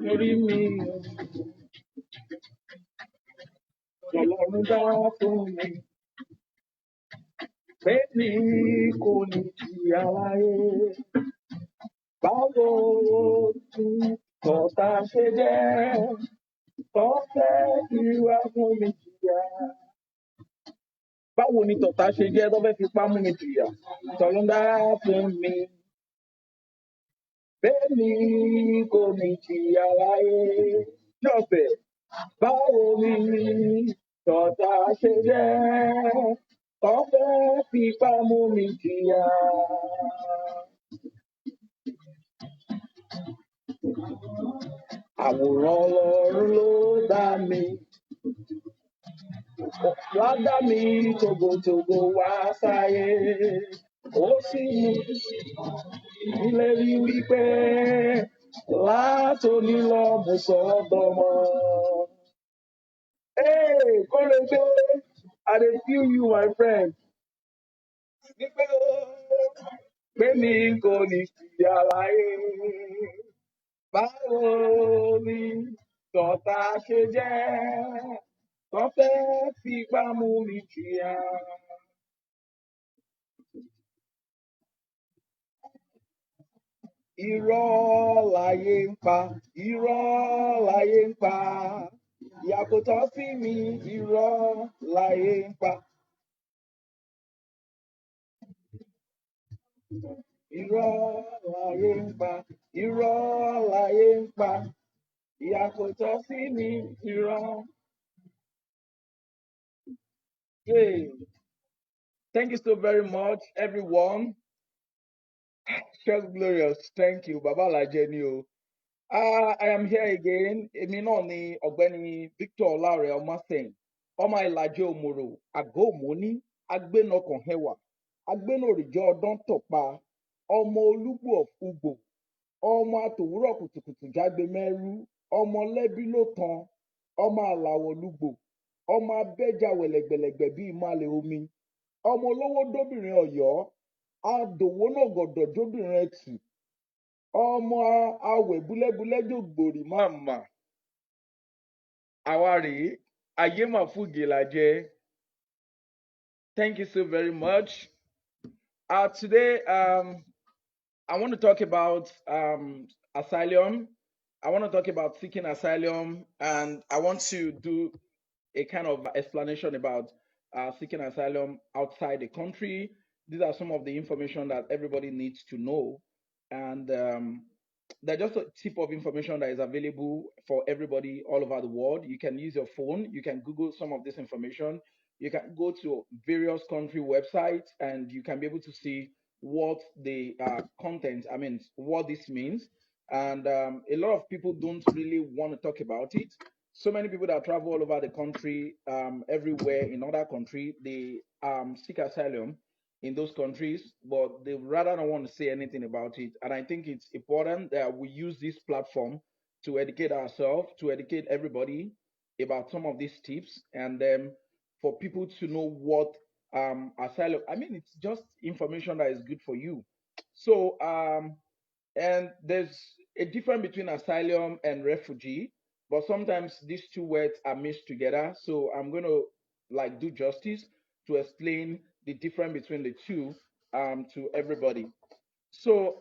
lórí mi lọ́lọ́run dá fún mi pé mi kò ní jìyà láyé. Báwo ni tọ̀tá ṣe jẹ́ tọ́fẹ́ fi wá fún mi jìyà? Báwo ni tọ̀tá ṣe jẹ́ tọ́fẹ́ fi pá mú mi jìyà? Tọ́lọ́run dá fún mi pé mi kò ní jìyà láyé. Jọ̀fẹ̀, báwo ni tọ̀tá ṣe jẹ́ tọ́fẹ́ fi pá mú mi jìyà? Àwòrán Ọlọ́run ló dá mi, wá dá mi tògótògó wá sáyé. Ó sì ìlérí wípé látòní lọ mo sọ dọmọ. Hey, Kórèdé, I dey feel you, my friend. Wípé pé mi kò ní jìyà láyé. Báwo ni tọ̀tá ṣe jẹ́ tọ́ fẹ́ fipá mú mi jìyà? Irọ́ láyé ń pa, irọ́ láyé ń pa, ìyà kò tọ́ sí mi, irọ́ láyé ń pa. Irọ́ láyé ń pa, irọ́ láyé ń pa, ìyà kò tọ́ sí mi, irọ́. Hey, thank you so very much, everyone. Just glorious. Thank you. Baba Lajeni o. I am here again. Èmi náà ni Ọ̀gbẹ́ni Victor Ọláre Ọmọ́sẹ̀yìn. Ọmọ Ìlàjẹ Òmùrò, Àgọ́ Òmóní, Agbénọkàn Hẹwà, Agbénòrìjọ Ọdán Tọ̀pa, ọmọ Olúgbò of Ugbo, ọmọ Àtòwúrọ̀ Kùtùkùtù Jágbe Mẹ́rú, ọmọ Lẹ́bí ló tan, ọmọ Àlàwọ̀ Lúgbò, ọmọ Abẹ́jà wẹ̀lẹ̀gbẹ̀lẹ̀gbẹ̀ bíi ìmàlẹ̀ omi, ọmọ olówó dóbìnrin Ọ̀yọ́, adòwó náà gọ̀dọ̀ jóbìnrin Ẹtù, ọmọ awẹ̀ búlẹ́búlẹ́ jògbòrì màmá. Àwa rèé, ayé mà fúge làjẹ. Thank you so very much. Today, I want to talk about asylum. I want to talk about seeking asylum, and I want to do a kind of explanation about seeking asylum outside the country. These are some of the information that everybody needs to know. And they're just a tip of information that is available for everybody all over the world. You can use your phone, you can Google some of this information. You can go to various country websites and you can be able to see what the content, what this means. And a lot of people don't really want to talk about it. So many people that travel all over the country, everywhere in other countries, they seek asylum in those countries, but they rather don't want to say anything about it. And I think it's important that we use this platform to educate ourselves, to educate everybody about some of these tips, and then for people to know what asylum. It's just information that is good for you. So, and there's a difference between asylum and refugee, but sometimes these two words are mixed together. So I'm going to do justice to explain the difference between the two to everybody. So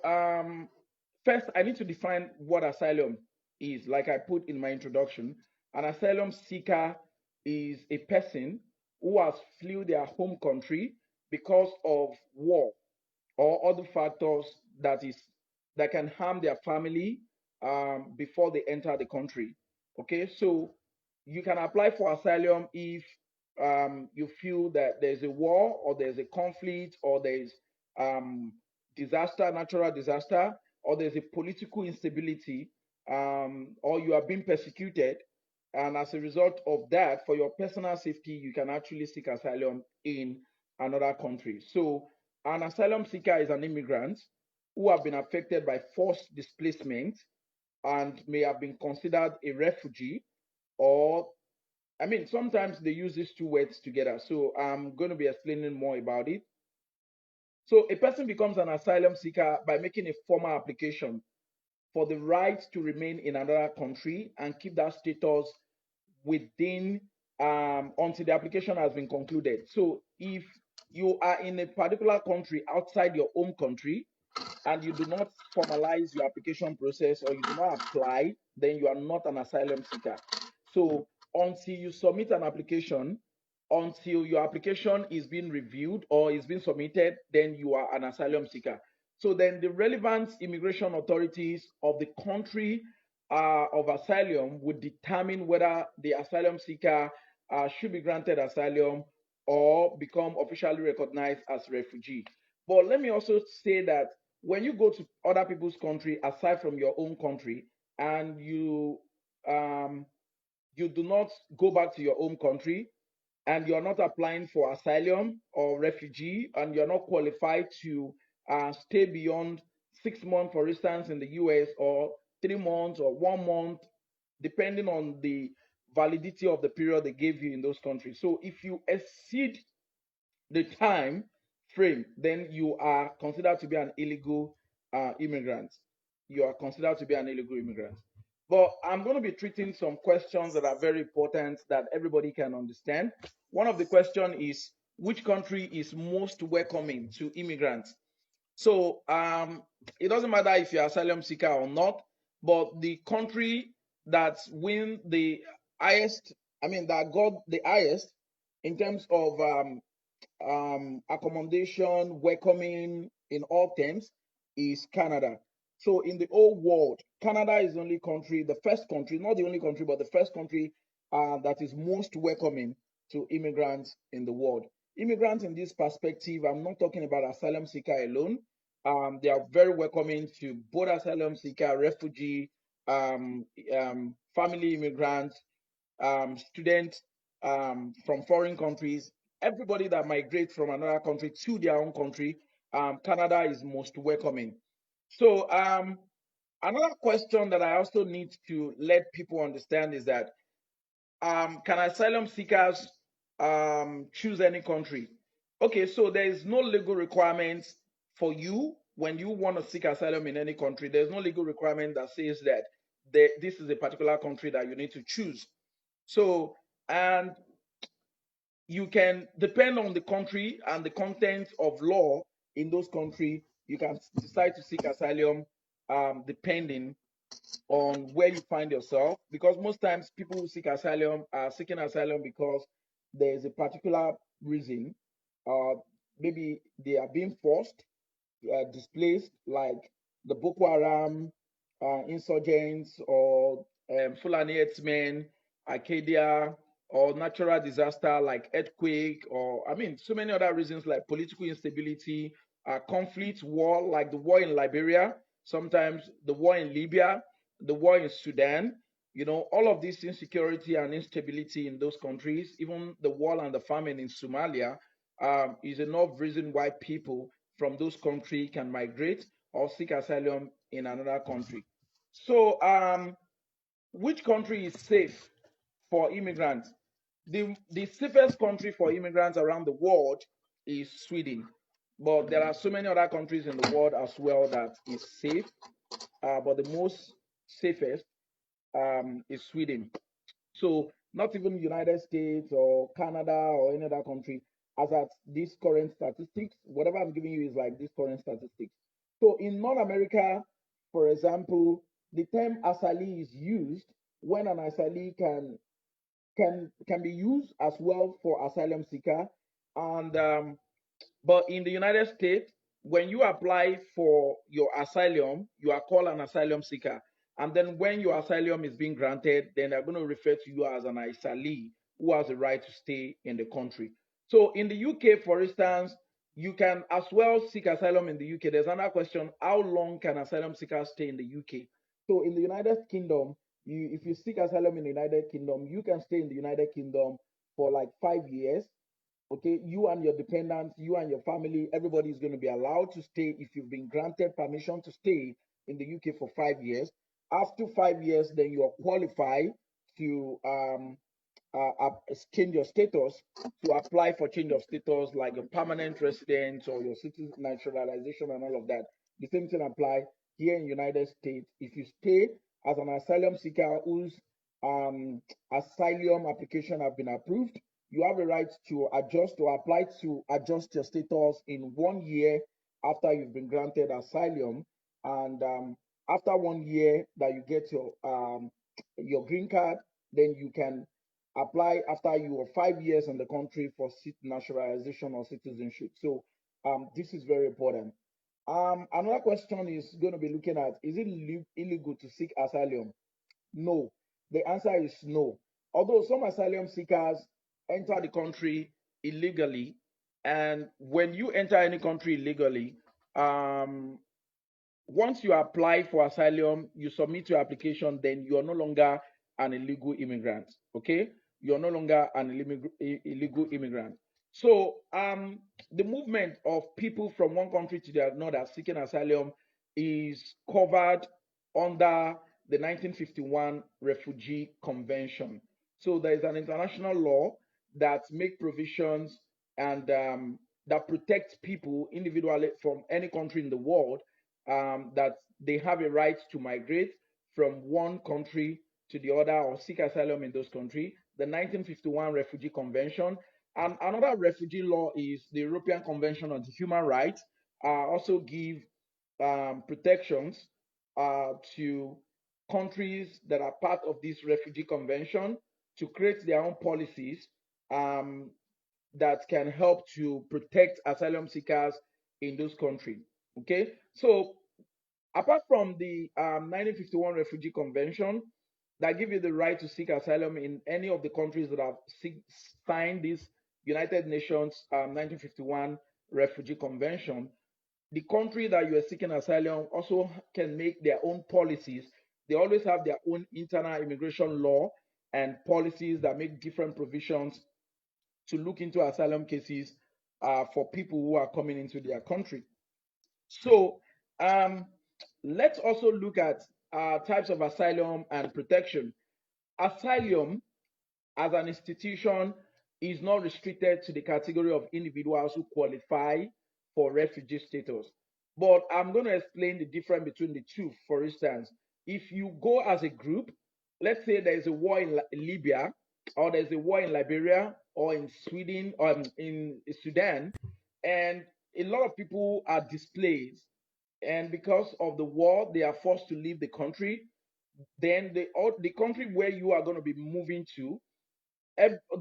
first, I need to define what asylum is. Like I put in my introduction, an asylum seeker is a person who has fled their home country because of war or other factors that can harm their family before they enter the country. Okay, so you can apply for asylum if you feel that there's a war or there's a conflict or there's um, disaster, natural disaster, or there's a political instability, or you are being persecuted. And as a result of that, for your personal safety, you can actually seek asylum in another country. So an asylum seeker is an immigrant who have been affected by forced displacement and may have been considered a refugee or sometimes they use these two words together. So I'm going to be explaining more about it. So a person becomes an asylum seeker by making a formal application for the right to remain in another country and keep that status within until the application has been concluded. So if you are in a particular country outside your home country and you do not formalize your application process or you do not apply, then you are not an asylum seeker. So until you submit an application, until your application is being reviewed or is being submitted, then you are an asylum seeker. So then the relevant immigration authorities of the country of asylum would determine whether the asylum seeker should be granted asylum or become officially recognized as refugee. But let me also say that when you go to other people's country aside from your own country and um, you do not go back to your home country and you're not applying for asylum or refugee and you're not qualified to stay beyond 6 months, for instance, in the US, or 3 months or 1 month, depending on the validity of the period they gave you in those countries. So if you exceed the time frame, then you are considered to be an illegal immigrant. You are considered to be an illegal immigrant. But I'm going to be treating some questions that are very important that everybody can understand. One of the questions is, which country is most welcoming to immigrants? So it doesn't matter if you're asylum seeker or not, but the country that win the highest, I mean that got the highest in terms of accommodation, welcoming in all terms is Canada. So in the whole world, Canada is the only country, the first country, not the only country, but the first country that is most welcoming to immigrants in the world. Immigrants in this perspective, I'm not talking about asylum seeker alone. They are very welcoming to both asylum seeker, refugee, family immigrants, students from foreign countries, everybody that migrates from another country to their own country, Canada is most welcoming. So another question that I also need to let people understand is that can asylum seekers choose any country? Okay, so there is no legal requirement for you when you want to seek asylum in any country. There's no legal requirement that says that this is a particular country that you need to choose. So, and you can depend on the country and the content of law in those countries. You can decide to seek asylum depending on where you find yourself, because most times people who seek asylum are seeking asylum because there is a particular reason. Maybe they are being forced, displaced, like the Boko Haram insurgents or Fulani herdsmen, Arcadia, or natural disaster like earthquake, or I mean, so many other reasons like political instability, conflict, war, like the war in Liberia, sometimes the war in Libya, the war in Sudan. You know, all of this insecurity and instability in those countries, even the war and the famine in Somalia, is enough reason why people from those countries can migrate or seek asylum in another country. So, which country is safe for immigrants? The safest country for immigrants around the world is Sweden. But there are so many other countries in the world as well that is safe. But the most safest is Sweden. So not even United States or Canada or any other country, as at these current statistics, whatever I'm giving you is like these current statistics. So in North America, for example, the term asylee is used when an asylee can be used as well for asylum seeker, and but in the United States, when you apply for your asylum, you are called an asylum seeker. And then when your asylum is being granted, then they're going to refer to you as an asylee who has the right to stay in the country. So in the UK, for instance, you can as well seek asylum in the UK. There's another question: how long can asylum seekers stay in the UK? So in the United Kingdom, if you seek asylum in the United Kingdom, you can stay in the United Kingdom for like 5 years. Okay, you and your dependents, you and your family, everybody is going to be allowed to stay if you've been granted permission to stay in the UK for 5 years. After 5 years, then you are qualified to change your status to apply for change of status, like a permanent resident or your citizen naturalization and all of that. The same thing apply here in United States. If you stay as an asylum seeker whose asylum application have been approved, you have a right to adjust or apply to adjust your status in 1 year after you've been granted asylum. And after 1 year that you get your green card, then you can apply after you are 5 years in the country for naturalization or citizenship. So this is very important. Another question is going to be looking at, is it illegal to seek asylum? No. The answer is no. Although some asylum seekers enter the country illegally, and when you enter any country illegally, um, once you apply for asylum, you submit your application, then you are no longer an illegal immigrant. Okay, you're no longer an illegal immigrant. So the movement of people from one country to the another seeking asylum is covered under the 1951 Refugee Convention. So there is an international law that make provisions and that protects people individually from any country in the world, that they have a right to migrate from one country to the other or seek asylum in those countries. The 1951 Refugee Convention. And another refugee law is the European Convention on Human Rights, also give protections to countries that are part of this refugee convention to create their own policies um, that can help to protect asylum seekers in those countries. Okay, so apart from the 1951 Refugee Convention that give you the right to seek asylum in any of the countries that have signed this United Nations 1951 Refugee Convention, the country that you are seeking asylum also can make their own policies. They always have their own internal immigration law and policies that make different provisions to look into asylum cases for people who are coming into their country. So um, let's also look at types of asylum and protection. Asylum as an institution is not restricted to the category of individuals who qualify for refugee status. But I'm going to explain the difference between the two. For instance, if you go as a group, let's say there's a war in Libya, or there's a war in Liberia, or in Sweden, or in Sudan, and a lot of people are displaced, and because of the war, they are forced to leave the country. Then the country where you are going to be moving to,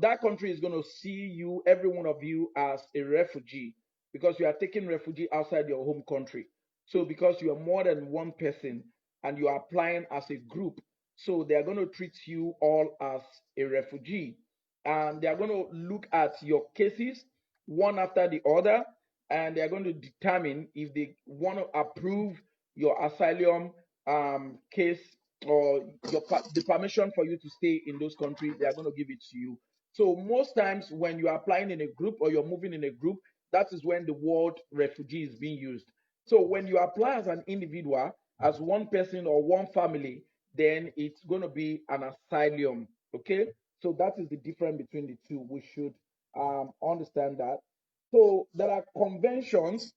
that country is going to see you, every one of you, as a refugee because you are taking refuge outside your home country. So because you are more than one person and you are applying as a group, so they are going to treat you all as a refugee, and they are going to look at your cases one after the other, and they are going to determine if they want to approve your asylum case, or the permission for you to stay in those countries. They are going to give it to you. So most times when you are applying in a group or you're moving in a group, that is when the word refugee is being used. So when you apply as an individual, as one person or one family, then it's going to be an asylum. Okay, so that is the difference between the two. We should understand that. So there are conventions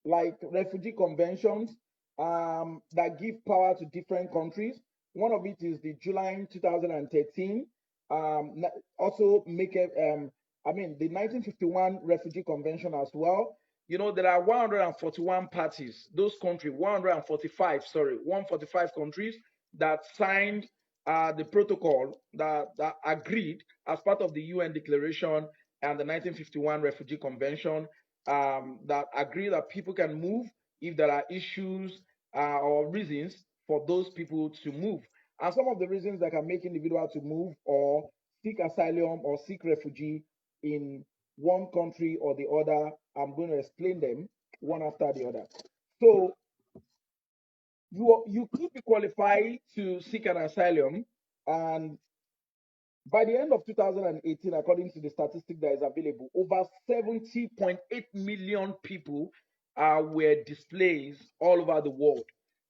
like refugee conventions that give power to different countries. One of it is the July 2013. Also make it, the 1951 Refugee Convention as well. You know, there are 141 parties, those countries, 145, sorry, 145 countries that signed the protocol that agreed as part of the UN Declaration and the 1951 Refugee Convention, that agree that people can move if there are issues or reasons for those people to move. And some of the reasons that can make individuals to move or seek asylum or seek refugee in one country or the other, I'm going to explain them one after the other. So you could be qualified to seek an asylum, and by the end of 2018, according to the statistic that is available, over 70.8 million people were displaced all over the world.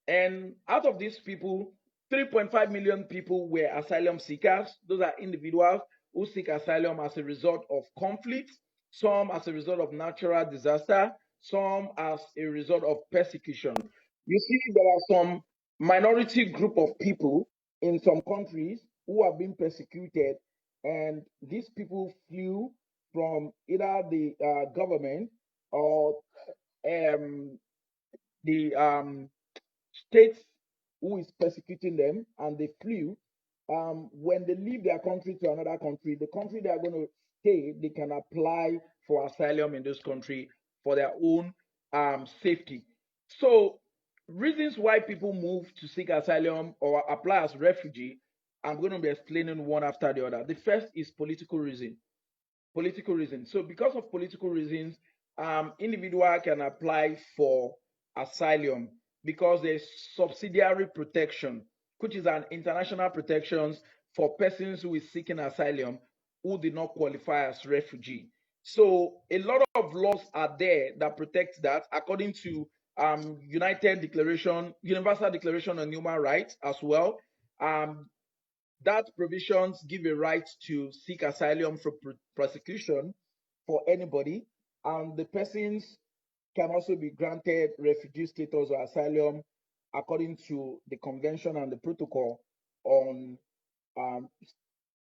And out of these people, 3.5 million people were asylum seekers. Those are individuals who seek asylum as a result of conflict, some as a result of natural disaster, some as a result of persecution. You see, there are some minority group of people in some countries who have been persecuted, and these people flew from either the government or um, the state who is persecuting them, and they flew. When they leave their country to another country, the country they are going to stay, they can apply for asylum in this country for their own safety. So, reasons why people move to seek asylum or apply as refugee, I'm going to be explaining one after the other. The first is political reason. Political reasons. So because of political reasons, individual can apply for asylum because there's subsidiary protection, which is an international protections for persons who is seeking asylum who did not qualify as refugee. So a lot of laws are there that protect that, according to Universal Declaration on Human Rights as well. Um, that provisions give a right to seek asylum from prosecution for anybody, and the persons can also be granted refugee status or asylum according to the convention and the protocol on um,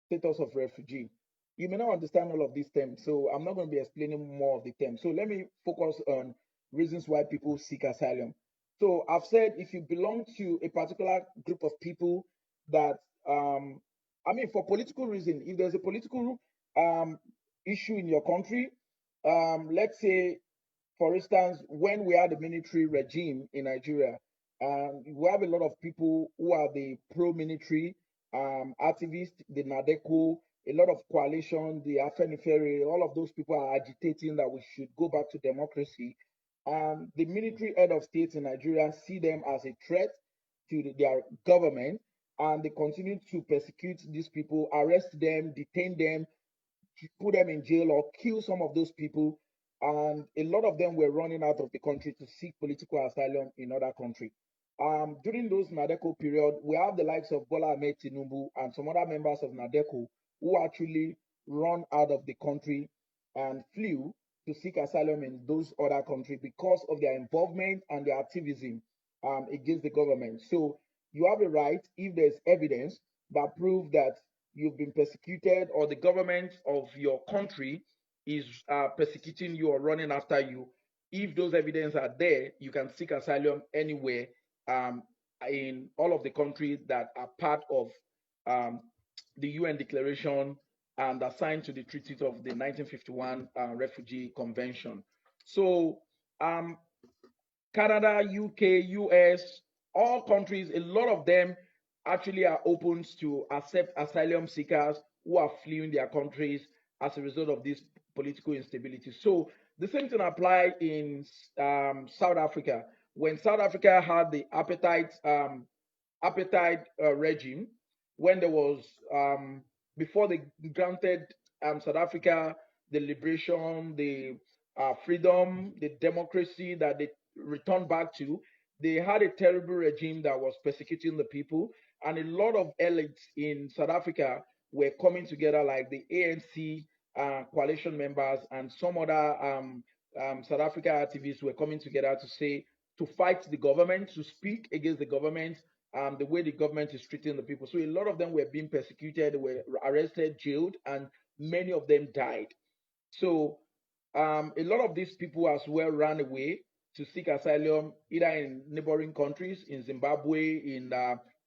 status of refugee. You may not understand all of these terms, so I'm not going to be explaining more of the terms. So let me focus on reasons why people seek asylum. So I've said if you belong to a particular group of people that, I mean, for political reason, if there's a political um, issue in your country, let's say for instance, when we had the military regime in Nigeria, we have a lot of people who are the pro-military activists, the NADECO, a lot of coalition, the Afenifere, all of those people are agitating that we should go back to democracy. The military head of states in Nigeria see them as a threat to their government, and they continue to persecute these people, arrest them, detain them, put them in jail or kill some of those people. And a lot of them were running out of the country to seek political asylum in other countries. During those NADECO period, we have the likes of Bola Ahmed Tinubu and some other members of NADECO who actually run out of the country and flew to seek asylum in those other countries because of their involvement and their activism against the government. So you have a right, if there's evidence that prove that you've been persecuted or the government of your country is persecuting you or running after you, if those evidence are there, you can seek asylum anywhere um, in all of the countries that are part of um, the UN Declaration and assigned to the Treaty of the 1951 Refugee Convention. So um, Canada, UK, US, all countries, a lot of them actually are open to accept asylum seekers who are fleeing their countries as a result of this political instability. So the same thing apply in South Africa. When South Africa had the apartheid regime, when there was before they granted South Africa the liberation, the freedom, the democracy that they returned back to, they had a terrible regime that was persecuting the people, and a lot of elites in South Africa were coming together, like the ANC coalition members and some other South Africa activists were coming together to say to fight the government, to speak against the government, the way the government is treating the people. So a lot of them were being persecuted, were arrested, jailed, and many of them died. So a lot of these people as well ran away to seek asylum either in neighboring countries, in Zimbabwe, in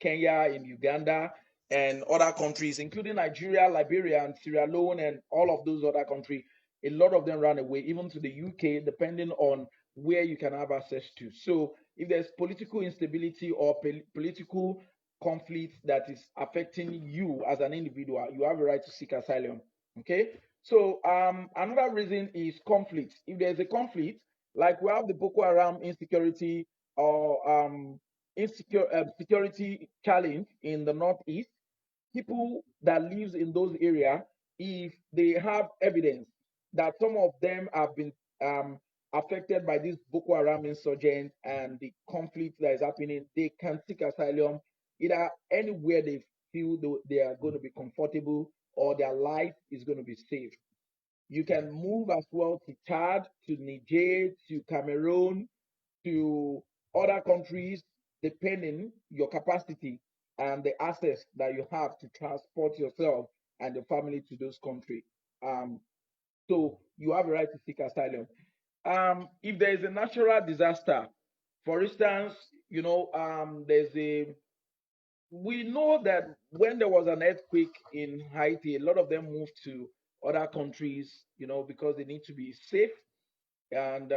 Kenya, in Uganda, and other countries, including Nigeria, Liberia, and Sierra Leone, and all of those other countries. A lot of them ran away, even to the UK, depending on where you can have access to. So if there's political instability or political conflict that is affecting you as an individual, you have a right to seek asylum. Okay. So another reason is conflict. If there's a conflict, like we have the Boko Haram insecurity or security challenge in the northeast, people that lives in those areas, if they have evidence that some of them have been affected by this Boko Haram insurgent and the conflict that is happening, they can seek asylum either anywhere they feel they are going to be comfortable or their life is going to be safe. You can move as well to Chad, to Niger, to Cameroon, to other countries, depending your capacity and the access that you have to transport yourself and your family to those countries. Um, so you have a right to seek asylum. If there is a natural disaster, for instance, there's a we know that when there was an earthquake in Haiti, a lot of them moved to other countries, because they need to be safe. And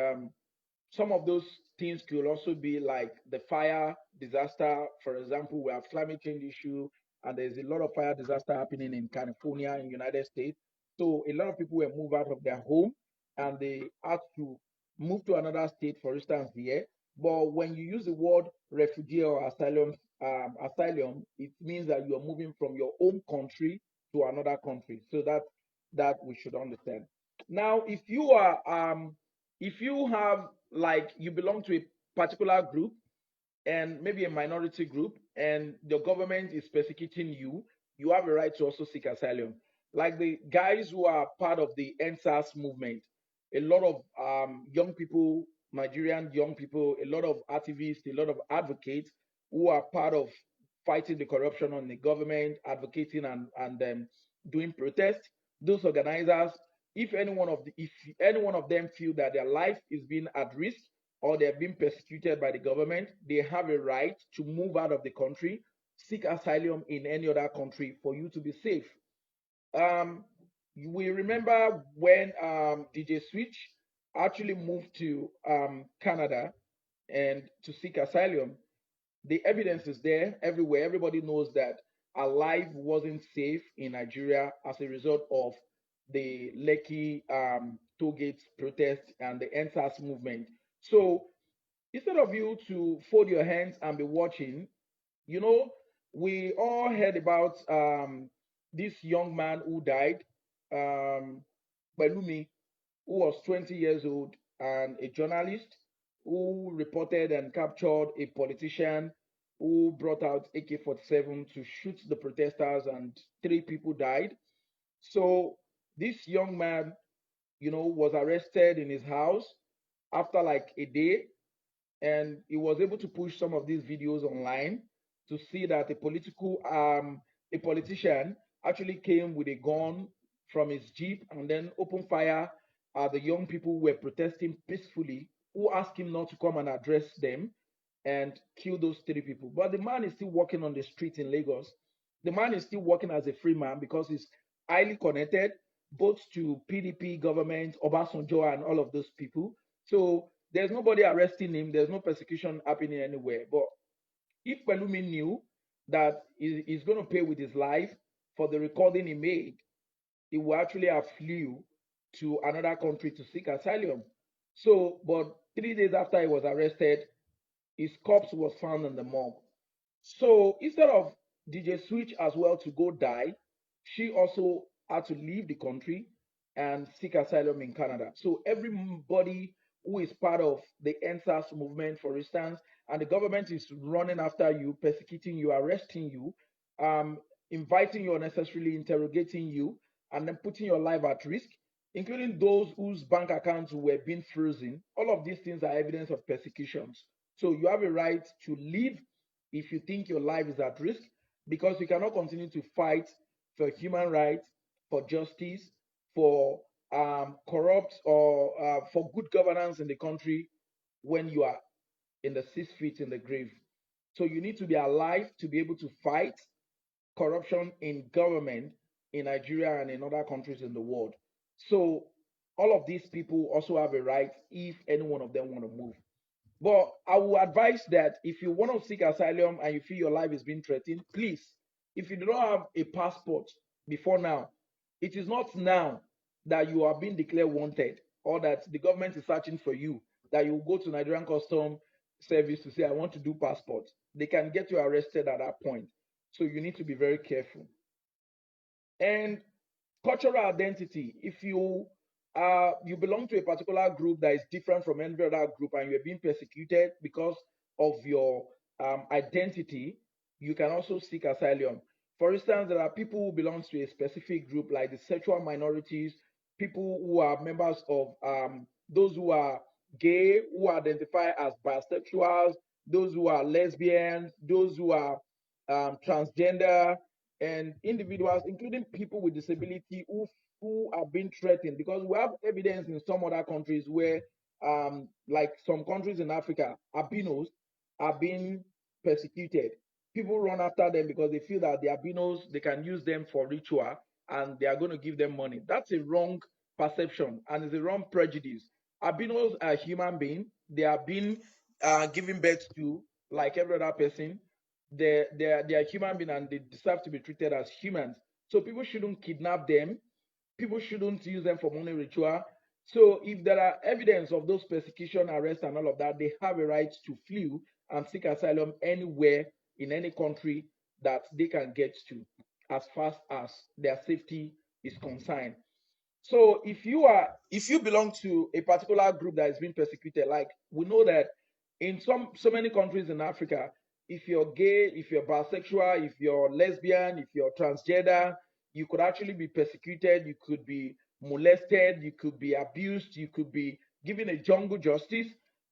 some of those things could also be like the fire disaster. For example, we have climate change issue, and there's a lot of fire disaster happening in California, in United States. So a lot of people were moved out of their home, and they had to move to another state, for instance, here. But when you use the word refugee or asylum, it means that you are moving from your home country to another country. So that we should understand. Now, if you have, like, you belong to a particular group and maybe a minority group, and the government is persecuting you, you have a right to also seek asylum. Like the guys who are part of the NSAS movement, a lot of young people, Nigerian young people, a lot of activists, a lot of advocates who are part of fighting the corruption on the government, advocating and doing protests. Those organizers, if any one of them feel that their life is being at risk, or they're being persecuted by the government, they have a right to move out of the country, seek asylum in any other country for you to be safe. Um, we remember when DJ Switch actually moved to Canada and to seek asylum. The evidence is there everywhere. Everybody knows that our life wasn't safe in Nigeria as a result of the Lekki toll gates protest and the NSAS movement. So instead of you to fold your hands and be watching, you know, we all heard about this young man who died, um, Belumi, who was 20 years old and a journalist who reported and captured a politician who brought out AK-47 to shoot the protesters, and 3 people died. So this young man, was arrested in his house after like a day, and he was able to push some of these videos online to see that a politician actually came with a gun from his jeep and then opened fire at the young people who were protesting peacefully, who asked him not to come and address them, and kill those 3 people. But the man is still walking on the street in Lagos. The man is still working as a free man because he's highly connected both to PDP government, Obasanjo, and all of those people. So there's nobody arresting him. There's no persecution happening anywhere. But if Pelumi knew that he's going to pay with his life for the recording he made, he would actually have flew to another country to seek asylum. So, but 3 days after he was arrested, his corpse was found in the morgue. So instead of DJ Switch as well to go die, she also had to leave the country and seek asylum in Canada. So everybody who is part of the NSAS movement, for instance, and the government is running after you, persecuting you, arresting you, inviting you unnecessarily, interrogating you, and then putting your life at risk, including those whose bank accounts were being frozen. All of these things are evidence of persecutions. So you have a right to leave if you think your life is at risk, because you cannot continue to fight for human rights, for justice, for corrupt or for good governance in the country when you are in the 6 feet in the grave. So you need to be alive to be able to fight corruption in government in Nigeria and in other countries in the world. So all of these people also have a right if any one of them want to move. But I will advise that if you want to seek asylum and you feel your life is being threatened, please, if you do not have a passport before now, it is not now that you are being declared wanted or that the government is searching for you, that you go to Nigerian Custom Service to say, I want to do passport. They can get you arrested at that point. So you need to be very careful. And cultural identity, if you belong to a particular group that is different from any other group and you're being persecuted because of your identity, you can also seek asylum. For instance, there are people who belong to a specific group, like the sexual minorities, people who are members of those who are gay, who identify as bisexuals, those who are lesbians, those who are transgender, and individuals, including people with disability who are being threatened. Because we have evidence in some other countries where, like some countries in Africa, albinos are being persecuted. People run after them because they feel that the albinos, they can use them for ritual and they are going to give them money. That's a wrong perception and it's a wrong prejudice. Albinos are human beings. They are being given birth to like every other person. They are human beings and they deserve to be treated as humans. So people shouldn't kidnap them. People shouldn't use them for money ritual. So if there are evidence of those persecution, arrests, and all of that, they have a right to flee and seek asylum anywhere in any country that they can get to, as fast as their safety is concerned. So if you belong to a particular group that is being persecuted, like we know that in so many countries in Africa, if you're gay, if you're bisexual, if you're lesbian, if you're transgender, you could actually be persecuted, you could be molested, you could be abused, you could be given a jungle justice.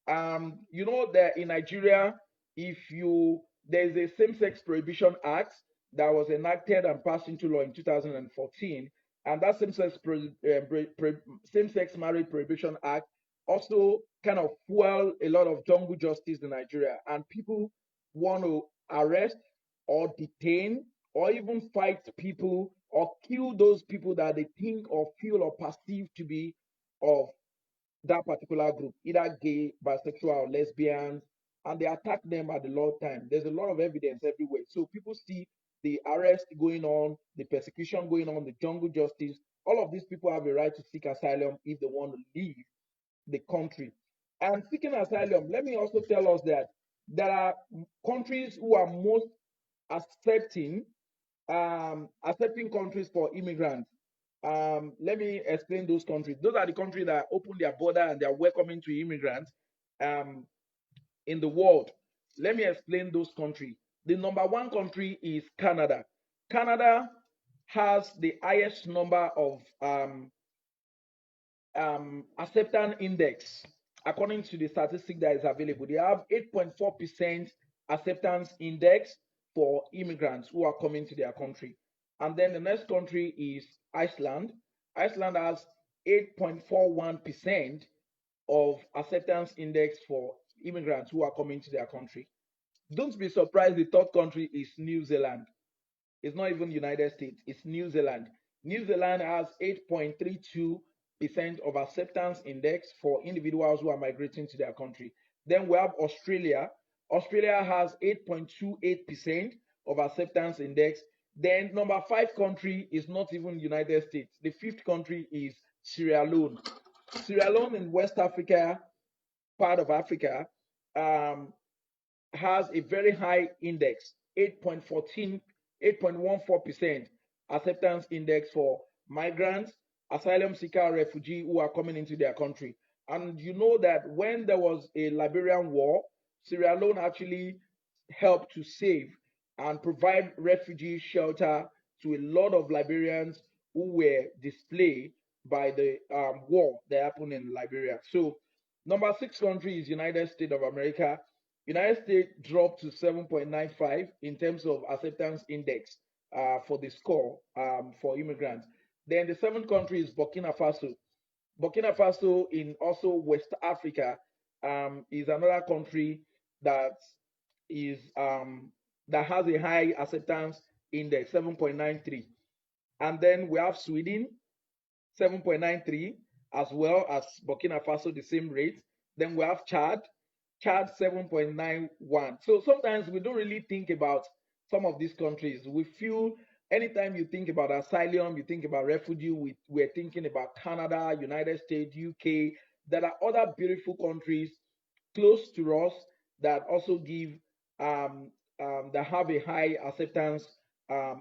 You know that in Nigeria, if you there's a same-sex prohibition act that was enacted and passed into law in 2014, and that same-sex marriage prohibition act also kind of fuel a lot of jungle justice in Nigeria, and people want to arrest or detain or even fight people or kill those people that they think or feel or perceive to be of that particular group, either gay, bisexual, or lesbians, and they attack them at the law time. There's a lot of evidence everywhere. So people see the arrest going on, the persecution going on, the jungle justice. All of these people have a right to seek asylum if they want to leave the country. And seeking asylum, let me also tell us that there are countries who are most accepting accepting countries for immigrants. Let me explain those countries. Those are the countries that open their border and they are welcoming to immigrants um, in the world. Let me explain those countries. The number one country is Canada. Canada has the highest number of acceptance index according to the statistic that is available. They have 8.4% acceptance index for immigrants who are coming to their country. And then the next country is Iceland. Iceland has 8.41% of acceptance index for immigrants who are coming to their country. Don't be surprised, the third country is New Zealand. It's not even United States, it's New Zealand. New Zealand has 8.32% of acceptance index for individuals who are migrating to their country. Then we have Australia. Australia has 8.28% of acceptance index. Then number five country is not even United States. The fifth country is Sierra Leone. Sierra Leone in West Africa, part of Africa, um, has a very high index, 8.14% acceptance index for migrants, asylum seeker, refugee who are coming into their country. And you know that when there was a Liberian war, Sierra Leone actually helped to save and provide refugee shelter to a lot of Liberians who were displaced by the war that happened in Liberia. So number six country is United States of America. United States dropped to 7.95 in terms of acceptance index for the score for immigrants. Then the seventh country is Burkina Faso. Burkina Faso in also West Africa is another country that is that has a high acceptance index, 7.93. And then we have Sweden, 7.93, as well as Burkina Faso, the same rate. Then we have Chad 7.91. So sometimes we don't really think about some of these countries. We feel anytime you think about asylum, you think about refugee, we're thinking about Canada, United States, UK. There are other beautiful countries close to us that also give that have a high acceptance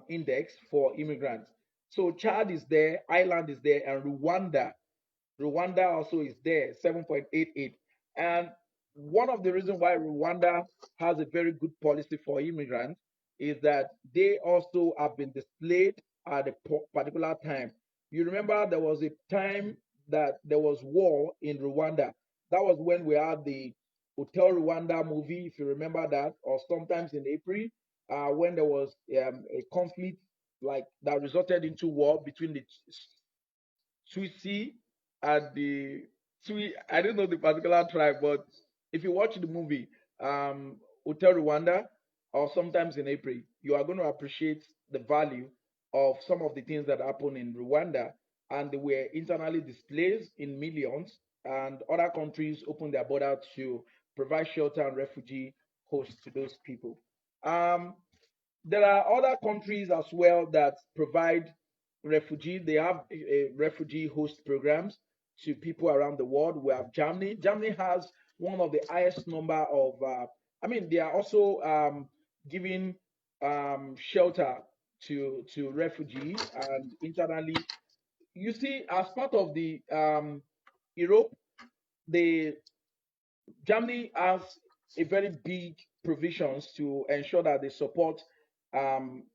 index for immigrants. So Chad is there, Ireland is there, and Rwanda also is there, 7.88. And one of the reasons why Rwanda has a very good policy for immigrants is that they also have been displayed at a particular time. You remember there was a time that there was war in Rwanda. That was when we had the Hotel Rwanda movie, if you remember that, or sometimes in April, when there was a conflict like that resulted into war between the Tutsi and the Twi. I don't know the particular tribe, but if you watch the movie, Hotel Rwanda, or sometimes in April, you are going to appreciate the value of some of the things that happen in Rwanda, and they were internally displaced in millions, and other countries opened their border to provide shelter and refugee hosts to those people. Um, there are other countries as well that provide refugee. They have refugee host programs to people around the world. We have Germany. Germany has one of the highest number of. I mean, they are also giving shelter to refugees and internally. You see, as part of the Europe, the Germany has a very big provisions to ensure that they support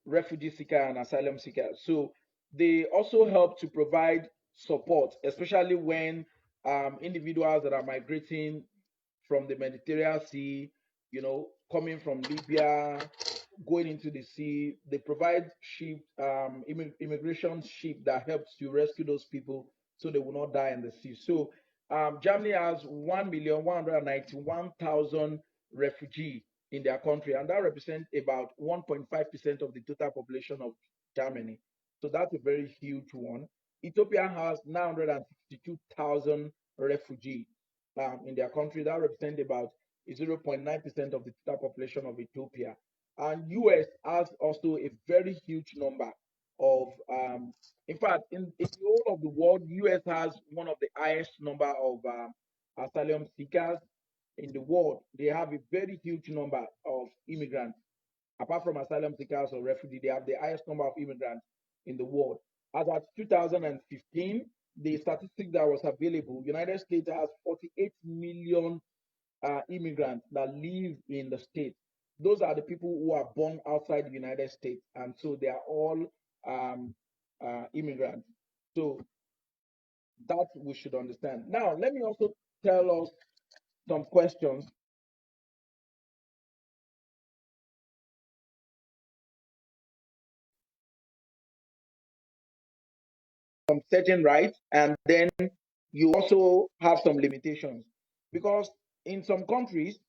refugee seeker and asylum seekers. So they also help to provide support, especially when individuals that are migrating from the Mediterranean Sea, coming from Libya, going into the sea. They provide ship, immigration ship that helps to rescue those people so they will not die in the sea. So Germany has 1,191,000 refugees in their country, and that represents about 1.5% of the total population of Germany. So that's a very huge one. Ethiopia has 962,000 refugees in their country. That represents about 0.9% of the total population of Ethiopia. And US has also a very huge number of, in fact, in the whole of the world, US has one of the highest number of asylum seekers in the world. They have a very huge number of immigrants. Apart from asylum seekers or refugees, they have the highest number of immigrants in the world. As at 2015, the statistic that was available, United States has 48 million immigrants that live in the state. Those are the people who are born outside the United States, and so they are all immigrants. So that we should understand. Now, let me also tell us some questions. Some certain rights, and then you also have some limitations. Because in some countries,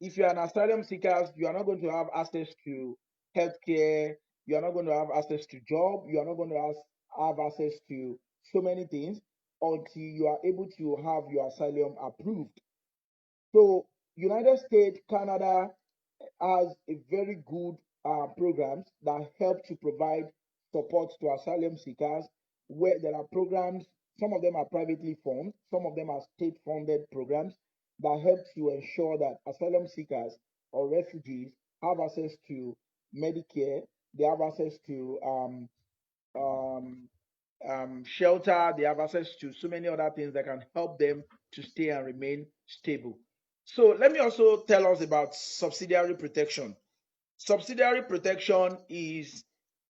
if you're an asylum seeker, you are not going to have access to healthcare, you are not going to have access to job, you are not going to have access to so many things until you are able to have your asylum approved. So United States, Canada, has a very good programs that help to provide support to asylum seekers, where there are programs, some of them are privately funded, some of them are state funded programs that help to ensure that asylum seekers or refugees have access to Medicare, they have access to um, shelter, they have access to so many other things that can help them to stay and remain stable. So let me also tell us about subsidiary protection. Subsidiary protection is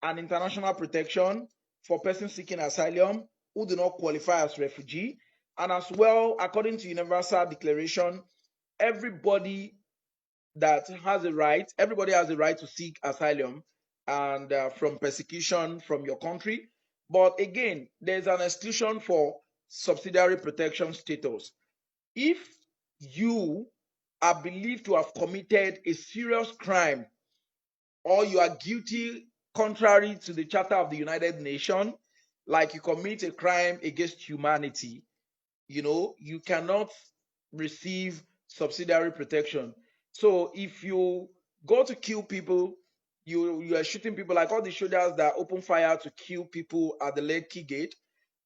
an international protection for persons seeking asylum who do not qualify as refugee. And as well, according to Universal Declaration, everybody that has a right, everybody has a right to seek asylum and from persecution from your country. But again, there's an exclusion for subsidiary protection status. If you are believed to have committed a serious crime or you are guilty contrary to the Charter of the United Nations, like you commit a crime against humanity, you cannot receive subsidiary protection. So if you go to kill people, you are shooting people like all the soldiers that open fire to kill people at the Lekki gate.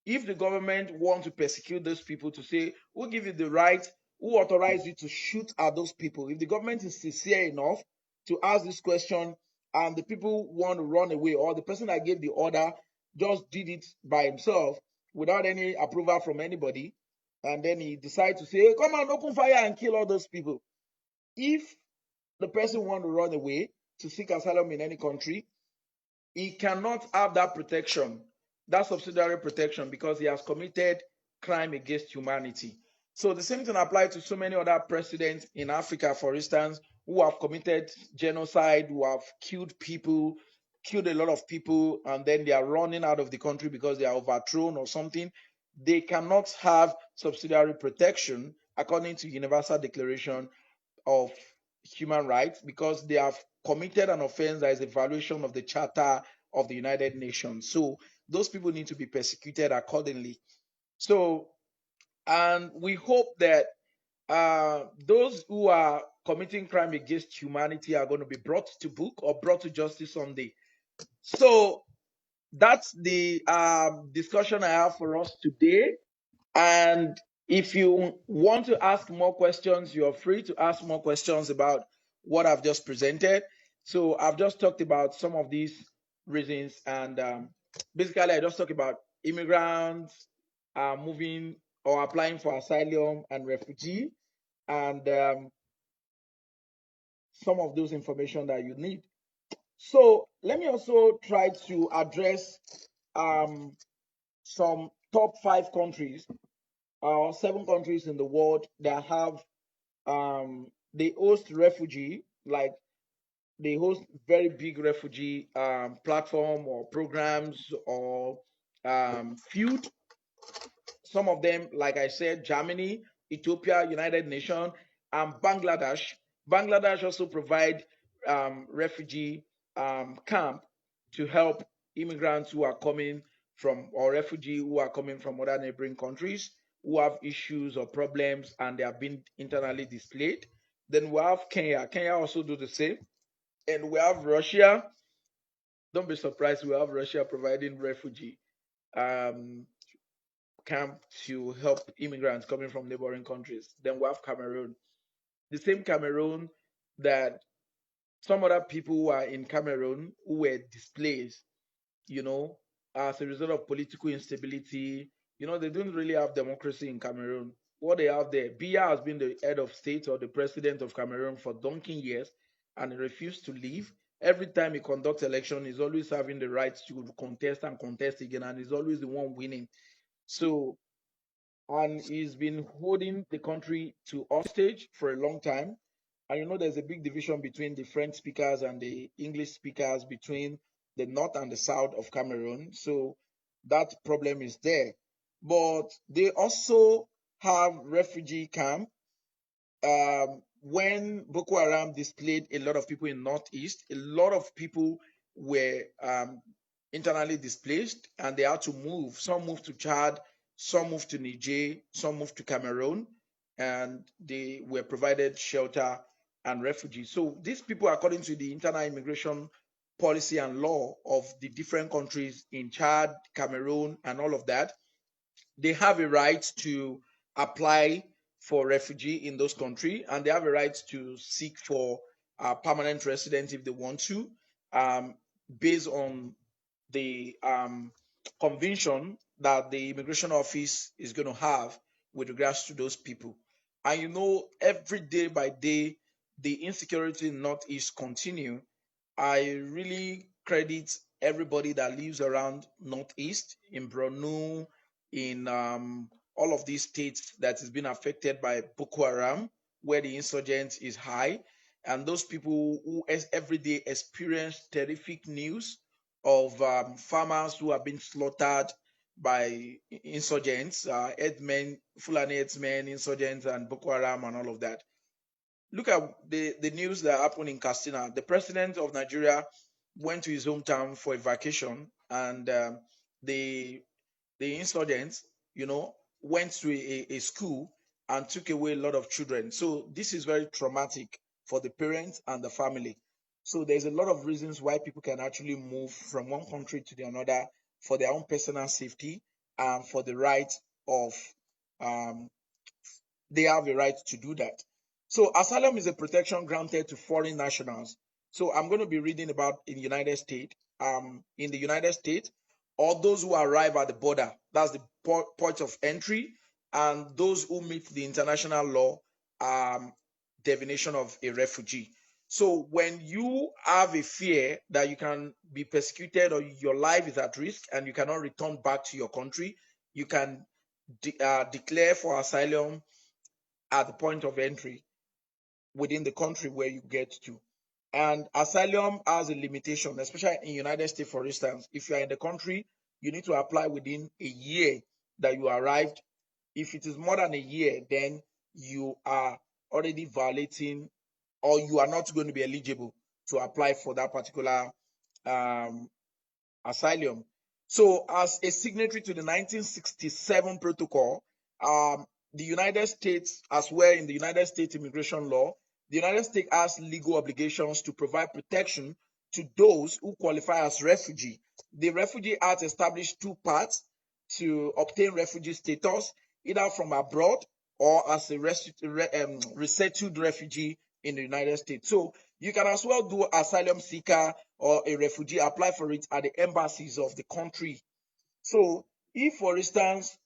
If the government want to persecute those people to say, who give you the right, who authorize you to shoot at those people? If the government is sincere enough to ask this question and the people want to run away, or the person that gave the order just did it by himself without any approval from anybody, and then he decides to say, hey, come on, open fire and kill all those people. If the person want to run away, to seek asylum in any country, he cannot have that protection, that subsidiary protection, because he has committed crime against humanity. So the same thing applies to so many other presidents in Africa, for instance, who have committed genocide, who have killed people, killed a lot of people, and then they are running out of the country because they are overthrown or something. They cannot have subsidiary protection according to Universal Declaration of Human Rights because they have committed an offense that is a violation of the Charter of the United Nations. So those people need to be persecuted accordingly. So, and we hope that those who are committing crime against humanity are going to be brought to book or brought to justice someday. So that's the discussion I have for us today. And if you want to ask more questions, you're free to ask more questions about what I've just presented. So I've just talked about some of these reasons, and basically, I just talked about immigrants moving or applying for asylum and refugee, and some of those information that you need. So let me also try to address um, some top 5 countries or 7 countries in the world that have they host refugee, like they host very big refugee platform or programs or field. Some of them, like I said, Germany, Ethiopia, United Nations, and Bangladesh. Bangladesh also provide refugee camp to help immigrants who are coming from, or refugee who are coming from other neighboring countries who have issues or problems and they have been internally displaced. Then we have Kenya. Kenya also do the same. And we have Russia. Don't be surprised, we have Russia providing refugee um, camp to help immigrants coming from neighboring countries. Then we have Cameroon. The same Cameroon that some other people who are in Cameroon who were displaced, you know, as a result of political instability. They don't really have democracy in Cameroon. What they have there, Biya has been the head of state or the president of Cameroon for donkey years, and he refused to leave. Every time he conducts election, he's always having the right to contest and contest again, and he's always the one winning. So, and he's been holding the country to hostage for a long time. And there's a big division between the French speakers and the English speakers between the north and the south of Cameroon. So that problem is there. But they also have refugee camp. When Boko Haram displaced a lot of people in Northeast, a lot of people were internally displaced and they had to move. Some moved to Chad, some moved to Niger, some moved to Cameroon, and they were provided shelter and refugees. So these people, according to the internal immigration policy and law of the different countries in Chad, Cameroon, and all of that, they have a right to apply for refugee in those countries, and they have a right to seek for permanent residence if they want to, um, based on the convention that the immigration office is going to have with regards to those people. And every day by day, the insecurity in Northeast continue. I really credit everybody that lives around Northeast in Borno, in all of these states that has been affected by Boko Haram, where the insurgence is high, and those people who every day experience terrific news of farmers who have been slaughtered by insurgents, headsmen, Fulani headsmen, insurgents, and Boko Haram, and all of that. Look at the news that happened in Castina. The president of Nigeria went to his hometown for a vacation, and the the insurgents, went to a school and took away a lot of children. So this is very traumatic for the parents and the family. So there's a lot of reasons why people can actually move from one country to the another for their own personal safety and for the right of um, they have a right to do that. So asylum is a protection granted to foreign nationals. So I'm going to be reading about in the United States. In the United States, all those who arrive at the border, that's the point of entry, and those who meet the international law definition of a refugee. So when you have a fear that you can be persecuted or your life is at risk and you cannot return back to your country, you can declare for asylum at the point of entry within the country where you get to. And asylum has a limitation, especially in United States, for instance. If you are in the country, you need to apply within a year that you arrived. If it is more than a year, then you are already violating, or you are not going to be eligible to apply for that particular um, asylum. So, as a signatory to the 1967 protocol, um, the United States, as well in the United States immigration law, the United States has legal obligations to provide protection to those who qualify as refugee. The Refugee Act established two parts to obtain refugee status, either from abroad or as a resettled refugee in the United States. So you can as well do asylum seeker or a refugee, apply for it at the embassies of the country. So if, for instance,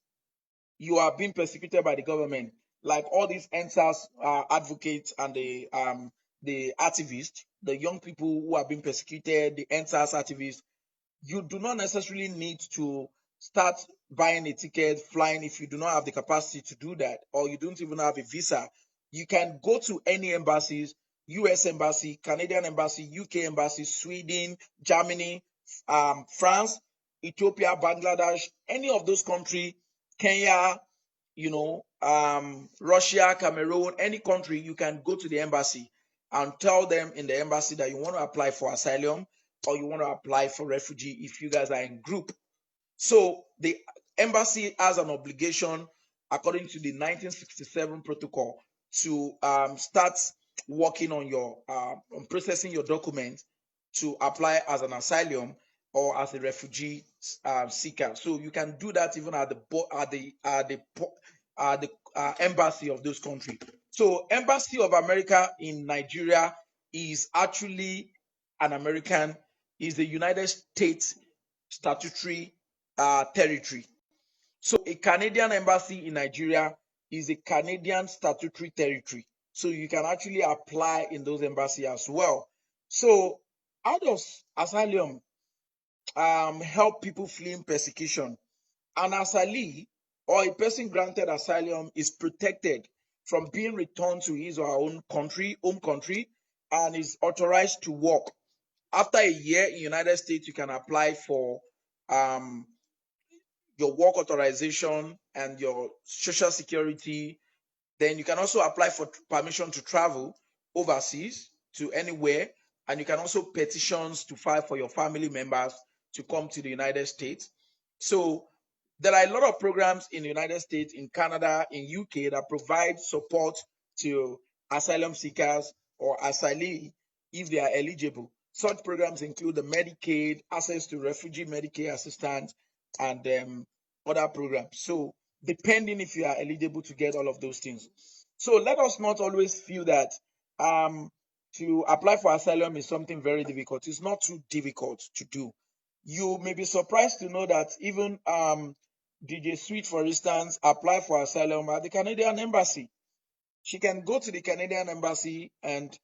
you are being persecuted by the government, like all these NSAS advocates and the activists, the young people who are being persecuted, the NSAS activists, you do not necessarily need to start buying a ticket, flying if you do not have the capacity to do that, or you don't even have a visa. You can go to any embassies, US embassy, Canadian embassy, UK embassy, Sweden, Germany, France, Ethiopia, Bangladesh, any of those countries, Kenya, Russia, Cameroon, any country, you can go to the embassy and tell them in the embassy that you want to apply for asylum or you want to apply for refugee if you guys are in group. So the embassy has an obligation, according to the 1967 protocol, to start working on your on processing your documents to apply as an asylum or as a refugee seeker. So you can do that even at the embassy of those countries. So Embassy of America in Nigeria is actually an American, is the United States statutory territory. So a Canadian embassy in Nigeria is a Canadian statutory territory. So you can actually apply in those embassies as well. So how does asylum help people fleeing persecution? An asylee or a person granted asylum is protected from being returned to his or her own country, home country, and is authorized to work. After a year in the United States, you can apply for um, your work authorization and your social security. Then you can also apply for permission to travel overseas to anywhere. And you can also petitions to file for your family members to come to the United States. So there are a lot of programs in the United States, in Canada, in UK that provide support to asylum seekers or asylee if they are eligible. Such programs include the Medicaid, access to refugee Medicaid assistance, and other programs. So depending if you are eligible to get all of those things. So let us not always feel that um, to apply for asylum is something very difficult. It's not too difficult to do. You may be surprised to know that even DJ Sweet, for instance, applied for asylum at the Canadian Embassy. She can go to the Canadian Embassy and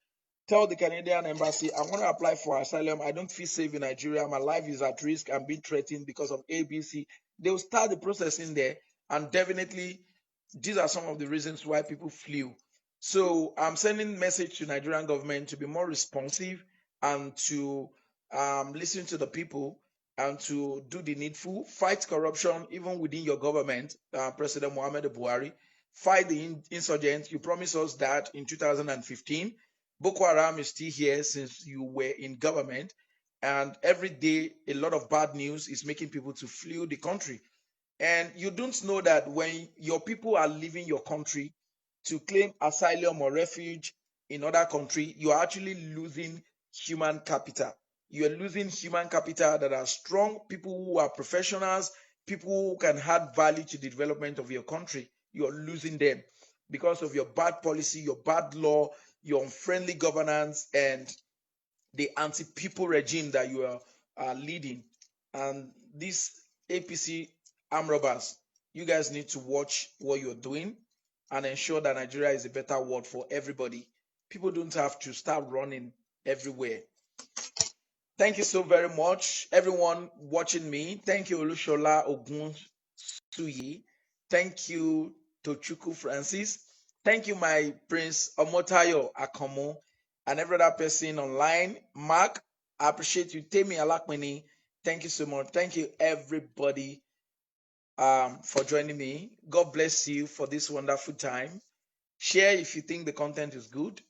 tell the Canadian Embassy, I want to apply for asylum. I don't feel safe in Nigeria. My life is at risk. I'm being threatened because of ABC. They'll start the process in there, and definitely these are some of the reasons why people flew. So I'm sending message to Nigerian government to be more responsive and to listen to the people and to do the needful, fight corruption even within your government. President Muhammad Buhari, fight the insurgents. You promised us that in 2015. Boko Haram is still here since you were in government, and every day a lot of bad news is making people to flee the country. And you don't know that when your people are leaving your country to claim asylum or refuge in other country, you are actually losing human capital. You are losing human capital that are strong, people who are professionals, people who can add value to the development of your country. You are losing them because of your bad policy, your bad law, your unfriendly governance, and the anti-people regime that you are leading. And these APC arm robbers, you guys need to watch what you're doing and ensure that Nigeria is a better world for everybody. People don't have to start running everywhere. Thank you so very much, everyone watching me. Thank you, Olushola Ogun Suyi. Thank you, Tochuku Francis. Thank you, my Prince Omotayo Akomo, and every other person online. Mark, I appreciate you. Temi Alakmini, thank you so much. Thank you, everybody, for joining me. God bless you for this wonderful time. Share if you think the content is good.